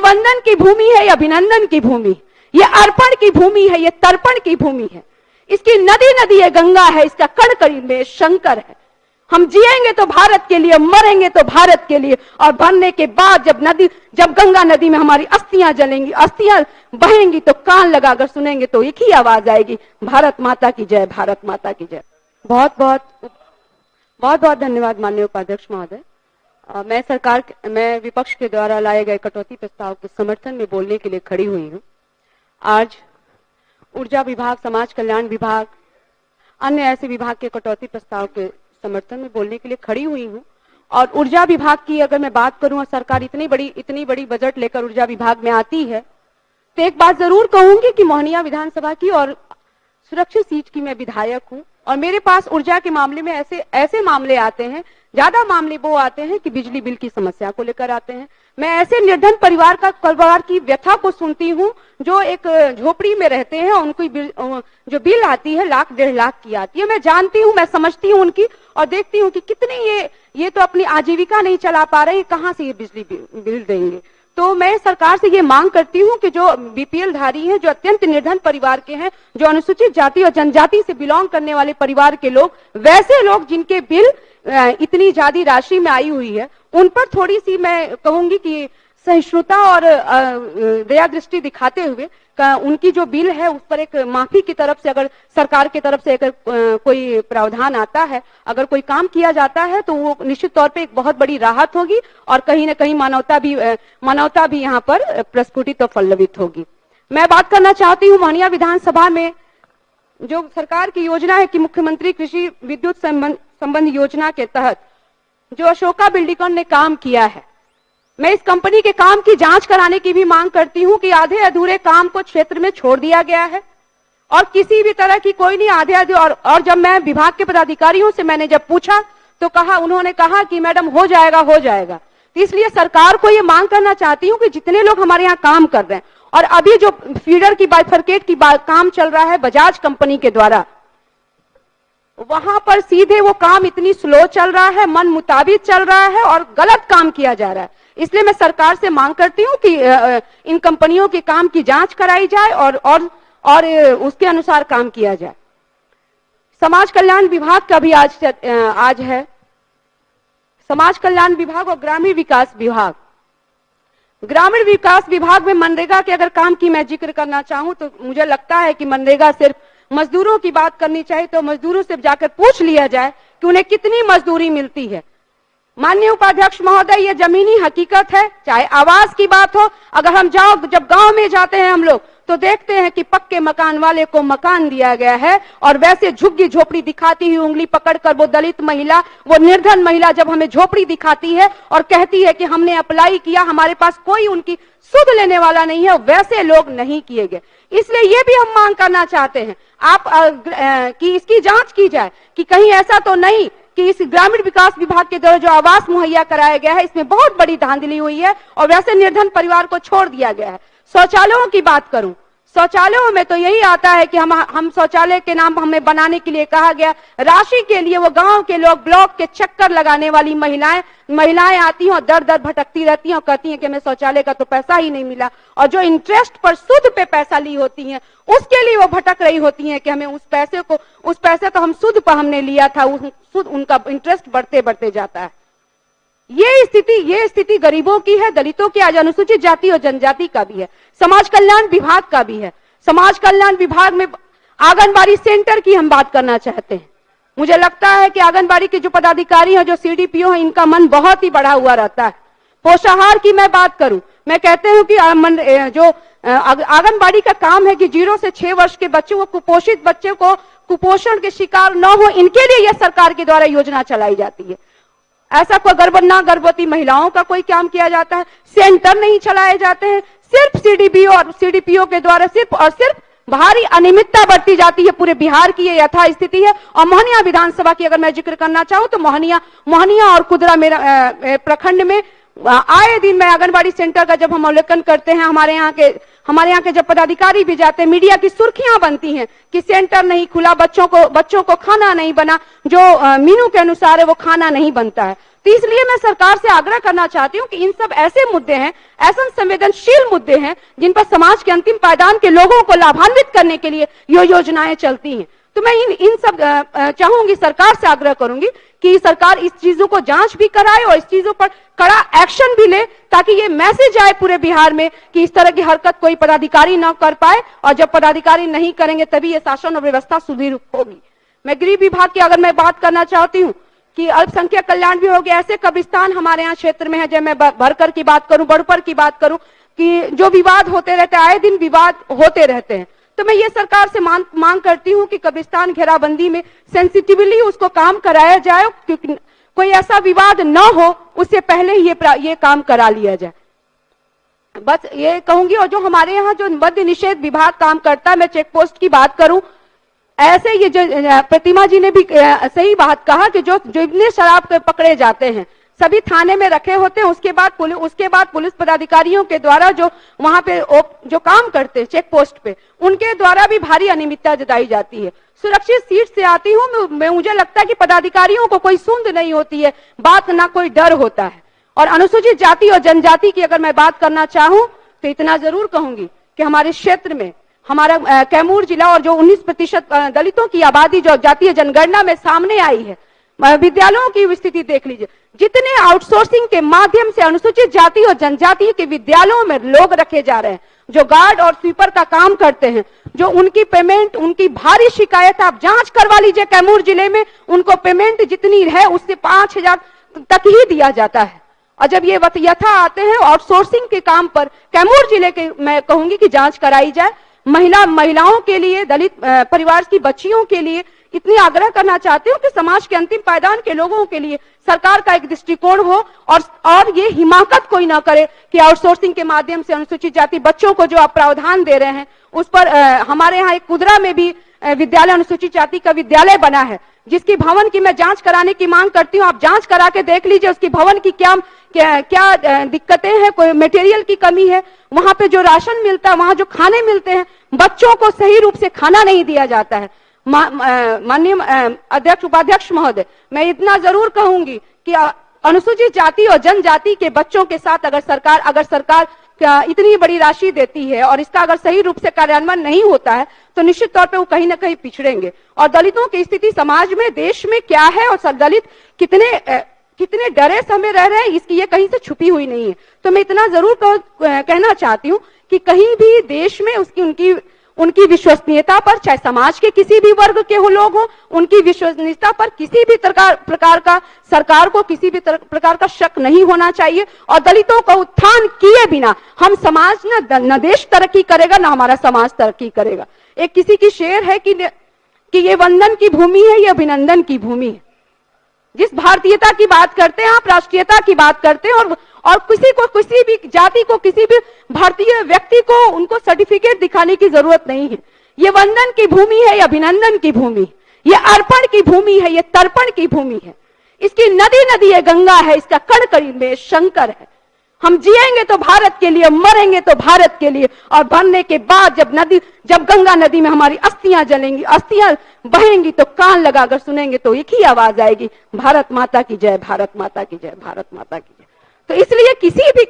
वंदन की भूमि है, ये अभिनंदन की भूमि, ये अर्पण की भूमि है, ये तर्पण की भूमि है। इसकी नदी नदी है, गंगा है, इसका कण कण में शंकर है। हम जिएंगे तो भारत के लिए, मरेंगे तो भारत के लिए। और मरने के बाद जब गंगा नदी में हमारी अस्थियां जलेंगी, अस्थियां बहेंगी, तो कान लगाकर सुनेंगे तो एक ही आवाज आएगी, भारत माता की जय, भारत माता की जय। बहुत बहुत धन्यवाद माननीय उपाध्यक्ष महोदय। मैं विपक्ष के द्वारा लाए गए कटौती प्रस्ताव के समर्थन में बोलने के लिए खड़ी हुई हूँ। आज ऊर्जा विभाग, समाज कल्याण विभाग, अन्य ऐसे विभाग के कटौती प्रस्ताव के समर्थन में बोलने के लिए खड़ी हुई हूँ। और ऊर्जा विभाग की अगर मैं बात करूं, और सरकार इतनी बड़ी बजट लेकर ऊर्जा विभाग में आती है, तो एक बात जरूर कहूंगी कि मोहनिया विधानसभा की और सुरक्षित सीट की मैं विधायक हूं, और मेरे पास ऊर्जा के मामले में ऐसे मामले आते हैं, ज्यादा मामले वो आते हैं कि बिजली बिल की समस्या को लेकर आते हैं। मैं ऐसे निर्धन परिवार की व्यथा को सुनती हूँ जो एक झोपड़ी में रहते हैं, उनको जो बिल आती है 1 लाख 1.5 लाख की आती है। मैं जानती हूँ, मैं समझती हूँ उनकी, और देखती हूँ कि कितनी ये तो अपनी आजीविका नहीं चला पा रहे, कहाँ से ये बिजली बिल देंगे। तो मैं सरकार से ये मांग करती हूँ कि जो बीपीएल धारी हैं, जो अत्यंत निर्धन परिवार के हैं, जो अनुसूचित जाति और जनजाति से बिलोंग करने वाले परिवार के लोग, वैसे लोग जिनके बिल इतनी ज्यादा राशि में आई हुई है, उन पर थोड़ी सी मैं कहूंगी कि सहिष्णुता और दया दृष्टि दिखाते हुए उनकी जो बिल है उस पर एक माफी की तरफ से, अगर सरकार की तरफ से अगर कोई प्रावधान आता है, अगर कोई काम किया जाता है, तो वो निश्चित तौर पे एक बहुत बड़ी राहत होगी, और कहीं ना कहीं मानवता भी यहाँ पर प्रस्फुटित और पल्लवित होगी। मैं बात करना चाहती हूँ मोहनिया विधानसभा में जो सरकार की योजना है कि मुख्यमंत्री कृषि विद्युत संबंध योजना के तहत जो अशोका बिल्डकॉन ने काम किया है, मैं इस कंपनी के काम की जांच कराने की भी मांग करती हूं कि आधे अधूरे काम को क्षेत्र में छोड़ दिया गया है, और किसी भी तरह की कोई नहीं आधे और जब मैं विभाग के पदाधिकारियों से मैंने जब पूछा तो उन्होंने कहा कि मैडम हो जाएगा। तो इसलिए सरकार को ये मांग करना चाहती हूँ कि जितने लोग हमारे यहाँ काम कर रहे हैं, और अभी जो फीडर की बाइफरकेट की काम चल रहा है बजाज कंपनी के द्वारा, वहां पर सीधे वो काम इतनी स्लो चल रहा है, मन मुताबिक चल रहा है और गलत काम किया जा रहा है। इसलिए मैं सरकार से मांग करती हूँ कि इन कंपनियों के काम की जांच कराई जाए और उसके अनुसार काम किया जाए। समाज कल्याण विभाग का भी आज है, समाज कल्याण विभाग और ग्रामीण विकास विभाग। ग्रामीण विकास विभाग में मनरेगा के अगर काम की मैं जिक्र करना चाहूं तो मुझे लगता है कि मनरेगा सिर्फ मजदूरों की बात करनी चाहिए, तो मजदूरों से जाकर पूछ लिया जाए कि उन्हें कितनी मजदूरी मिलती है। माननीय उपाध्यक्ष महोदय, ये जमीनी हकीकत है, चाहे आवास की बात हो। अगर हम जब गांव में जाते हैं हम लोग तो देखते हैं कि पक्के मकान वाले को मकान दिया गया है, और वैसे झुग्गी झोपड़ी दिखाती हुई उंगली पकड़कर वो दलित महिला, वो निर्धन महिला जब हमें झोपड़ी दिखाती है और कहती है कि हमने अप्लाई किया, हमारे पास कोई उनकी सुध लेने वाला नहीं है, वैसे लोग नहीं किए गए। इसलिए ये भी हम मांग करना चाहते हैं कि इसकी जांच की जाए कि कहीं ऐसा तो नहीं कि इस ग्रामीण विकास विभाग के द्वारा जो आवास मुहैया कराया गया है इसमें बहुत बड़ी धांधली हुई है और वैसे निर्धन परिवार को छोड़ दिया गया है। शौचालयों की बात करूं, शौचालयों में तो यही आता है कि हम शौचालय के नाम हमें बनाने के लिए कहा गया, राशि के लिए वो गांव के लोग ब्लॉक के चक्कर लगाने वाली महिलाएं आती हैं और दर दर भटकती रहती हैं और कहती हैं कि हमें शौचालय का तो पैसा ही नहीं मिला, और जो इंटरेस्ट पर सूद पे पैसा ली होती हैं उसके लिए वो भटक रही होती हैं कि हमें उस पैसे तो हम सूद पर हमने लिया था, उनका इंटरेस्ट बढ़ते बढ़ते जाता है। ये स्थिति गरीबों की है, दलितों की, आज अनुसूचित जाति और जनजाति का भी है, समाज कल्याण विभाग का भी है। समाज कल्याण विभाग में आंगनबाड़ी सेंटर की हम बात करना चाहते हैं। मुझे लगता है कि आंगनबाड़ी के जो पदाधिकारी हैं, जो सीडीपीओ हैं, इनका मन बहुत ही बढ़ा हुआ रहता है। पोषाहार की मैं बात करूं, मैं कहते हूं कि जो आंगनबाड़ी का काम है कि 0 से 6 वर्ष के बच्चों को, कुपोषित बच्चे को कुपोषण के शिकार न हो, इनके लिए यह सरकार के द्वारा योजना चलाई जाती है। ऐसा कोई गर्भवती महिलाओं का कोई काम किया जाता है, सेंटर नहीं चलाए जाते हैं, सिर्फ सीडीपीओ और सीडीपीओ के द्वारा सिर्फ भारी अनियमितता बरती जाती है। पूरे बिहार की ये यथा स्थिति है। और मोहनिया विधानसभा की अगर मैं जिक्र करना चाहूं तो मोहनिया और कुदरा मेरा प्रखंड में आए दिन मैं आंगनबाड़ी सेंटर का जब हम अवलोकन करते हैं, हमारे यहाँ के जब पदाधिकारी भी जाते हैं, मीडिया की सुर्खियां बनती हैं कि सेंटर नहीं खुला, बच्चों को खाना नहीं बना, जो मीनू के अनुसार है वो खाना नहीं बनता है। तो इसलिए मैं सरकार से आग्रह करना चाहती हूं कि इन सब ऐसे मुद्दे हैं, ऐसे संवेदनशील मुद्दे हैं जिन पर समाज के अंतिम पायदान के लोगों को लाभान्वित करने के लिए ये योजनाएं चलती हैं। तो मैं इन सब चाहूंगी, सरकार से आग्रह करूंगी कि सरकार इस चीजों को जांच भी कराए और इस चीजों पर कड़ा एक्शन भी ले, ताकि ये मैसेज आए पूरे बिहार में कि इस तरह की हरकत कोई पदाधिकारी न कर पाए, और जब पदाधिकारी नहीं करेंगे तभी ये शासन और व्यवस्था सुदृढ़ होगी। मैं गृह विभाग की अगर मैं बात करना चाहती हूँ कि अल्पसंख्यक कल्याण भी हो गया, ऐसे कब्रिस्तान हमारे यहाँ क्षेत्र में है, जब मैं भरकर की बात करूं, बड़पर की बात करूं, कि जो विवाद होते रहते हैं, आए दिन विवाद होते रहते हैं। तो मैं ये सरकार से मांग करती हूं कि कब्रिस्तान घेराबंदी में सेंसिटिवली उसको काम कराया जाए, क्योंकि कोई ऐसा विवाद न हो उससे पहले ही ये काम करा लिया जाए। बस ये कहूंगी। और जो हमारे यहाँ जो मद्य निषेध विभाग काम करता है, मैं चेक पोस्ट की बात करूं, ऐसे ये जो प्रतिमा जी ने भी सही बात कहा कि जो इतने शराब पकड़े जाते हैं सभी थाने में रखे होते हैं, उसके बाद पुलिस पदाधिकारियों के द्वारा जो वहां पे जो काम करते हैं चेक पोस्ट पे, उनके द्वारा भी भारी अनियमितता जताई जाती है। सुरक्षित सीट से आती हूं मैं, मुझे लगता है कि पदाधिकारियों को कोई सूंद नहीं होती है, बात ना कोई डर होता है। और अनुसूचित जाति और जनजाति की अगर मैं बात करना चाहूं तो इतना जरूर कहूंगी कि हमारे क्षेत्र में, हमारा कैमूर जिला और जो 19% दलितों की आबादी जो जातीय जनगणना में सामने आई है, विद्यालयों की स्थिति देख लीजिए, जितने आउटसोर्सिंग के माध्यम से अनुसूचित जाति और जनजाति के विद्यालयों में लोग रखे जा रहे हैं, जो गार्ड और स्वीपर का काम करते हैं, जो उनकी पेमेंट, उनकी भारी शिकायत, आप जांच करवा लीजिए कैमूर जिले में, उनको पेमेंट जितनी है उससे 5000 तक ही दिया जाता है। और जब ये यथा आते हैं आउटसोर्सिंग के काम पर, कैमूर जिले के मैं कहूंगी कि जांच कराई जाए। महिलाओं के लिए, दलित परिवार की बच्चियों के लिए इतनी आग्रह करना चाहती हूँ कि समाज के अंतिम पायदान के लोगों के लिए सरकार का एक दृष्टिकोण हो, और ये हिमाकत कोई ना करे कि आउटसोर्सिंग के माध्यम से अनुसूचित जाति बच्चों को जो आप प्रावधान दे रहे हैं उस पर हमारे यहाँ एक कुदरा में भी विद्यालय, अनुसूचित जाति का विद्यालय बना है, जिसकी भवन की मैं जांच कराने की मांग करती हूँ। आप जांच करा के देख लीजिए उसकी भवन की क्या दिक्कतें हैं, कोई मटेरियल की कमी है, वहां पे जो राशन मिलता है, वहां जो खाने मिलते हैं, बच्चों को सही रूप से खाना नहीं दिया जाता है। माननीय अध्यक्ष, उपाध्यक्ष महोदय, मैं इतना जरूर कहूंगी कि अनुसूचित जाति और जनजाति के बच्चों के साथ अगर सरकार इतनी बड़ी राशि देती है और इसका अगर सही रूप से कार्यान्वयन नहीं होता है तो निश्चित तौर पे वो कहीं ना कहीं पिछड़ेंगे। और दलितों की स्थिति समाज में, देश में क्या है और दलित कितने डरे समय रह रहे हैं, इसकी ये कहीं से छुपी हुई नहीं है। तो मैं इतना जरूर कहना चाहती हूँ कि कहीं भी देश में उनकी विश्वसनीयता पर, चाहे समाज के किसी भी वर्ग के लोग हो, उनकी विश्वसनीयता पर किसी भी प्रकार का सरकार को किसी भी प्रकार का शक नहीं होना चाहिए। और दलितों का उत्थान किए बिना हम समाज न देश तरक्की करेगा, न हमारा समाज तरक्की करेगा। एक किसी की शेर है कि ये वंदन की भूमि है, ये अभिनंदन की भूमि है। जिस भारतीयता की बात करते हैं आप, राष्ट्रीयता की बात करते हैं, और किसी भी जाति को, किसी भी भारतीय व्यक्ति को उनको सर्टिफिकेट दिखाने की जरूरत नहीं है। ये वंदन की भूमि है, ये अभिनंदन की भूमि, ये अर्पण की भूमि है, ये तर्पण की भूमि है। इसकी नदी नदी है, गंगा है, इसका कण कण में शंकर है। हम जिएंगे तो भारत के लिए, मरेंगे तो भारत के लिए। और मरने के बाद जब गंगा नदी में हमारी अस्थियां जलेंगी, अस्थियां बहेंगी, तो कान लगाकर सुनेंगे तो एक ही आवाज आएगी, भारत माता की जय, भारत माता की जय, भारत माता की जय। तो इसलिए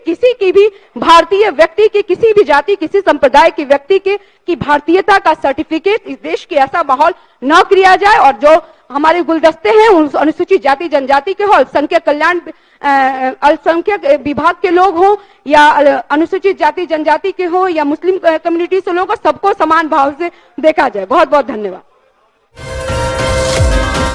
किसी की भी भारतीय व्यक्ति की, किसी भी जाति, किसी संप्रदाय की व्यक्ति की भारतीयता का सर्टिफिकेट इस देश के ऐसा माहौल न किया जाए। और जो हमारे गुलदस्ते हैं अनुसूचित जाति जनजाति के हो, अल्पसंख्यक कल्याण, अल्पसंख्यक विभाग के लोग हो, या अनुसूचित जाति जनजाति के हो, या मुस्लिम कम्युनिटी से लोग हो, सबको समान भाव से देखा जाए। बहुत बहुत धन्यवाद।